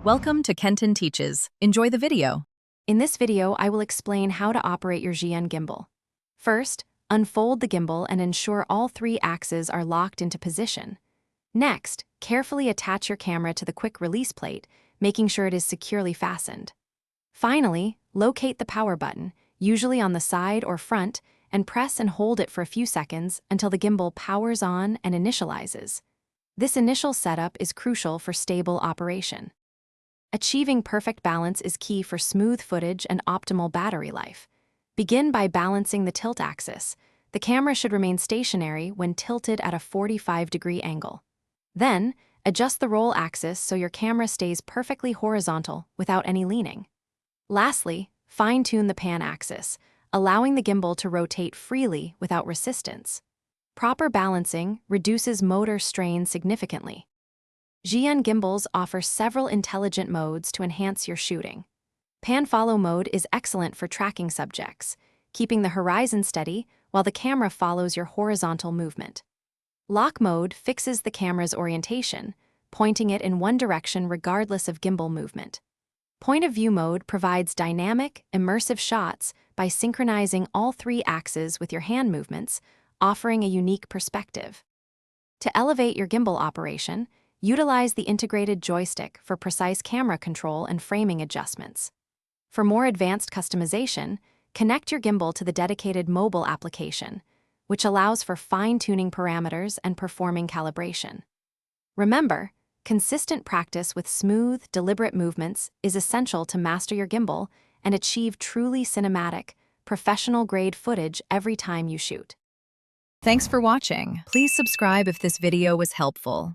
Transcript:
Welcome to Kenton Teaches. Enjoy the video. In this video, I will explain how to operate your Zhiyun gimbal. First, unfold the gimbal and ensure all three axes are locked into position. Next, carefully attach your camera to the quick release plate, making sure it is securely fastened. Finally, locate the power button, usually on the side or front, and press and hold it for a few seconds until the gimbal powers on and initializes. This initial setup is crucial for stable operation. Achieving perfect balance is key for smooth footage and optimal battery life. Begin by balancing the tilt axis. The camera should remain stationary when tilted at a 45-degree angle. Then, adjust the roll axis so your camera stays perfectly horizontal without any leaning. Lastly, fine-tune the pan axis, allowing the gimbal to rotate freely without resistance. Proper balancing reduces motor strain significantly. Zhiyun gimbals offer several intelligent modes to enhance your shooting. Pan-follow mode is excellent for tracking subjects, keeping the horizon steady while the camera follows your horizontal movement. Lock mode fixes the camera's orientation, pointing it in one direction regardless of gimbal movement. Point of view mode provides dynamic, immersive shots by synchronizing all three axes with your hand movements, offering a unique perspective. To elevate your gimbal operation, utilize the integrated joystick for precise camera control and framing adjustments. For more advanced customization, connect your gimbal to the dedicated mobile application, which allows for fine-tuning parameters and performing calibration. Remember, consistent practice with smooth, deliberate movements is essential to master your gimbal and achieve truly cinematic, professional-grade footage every time you shoot. Thanks for watching. Please subscribe if this video was helpful.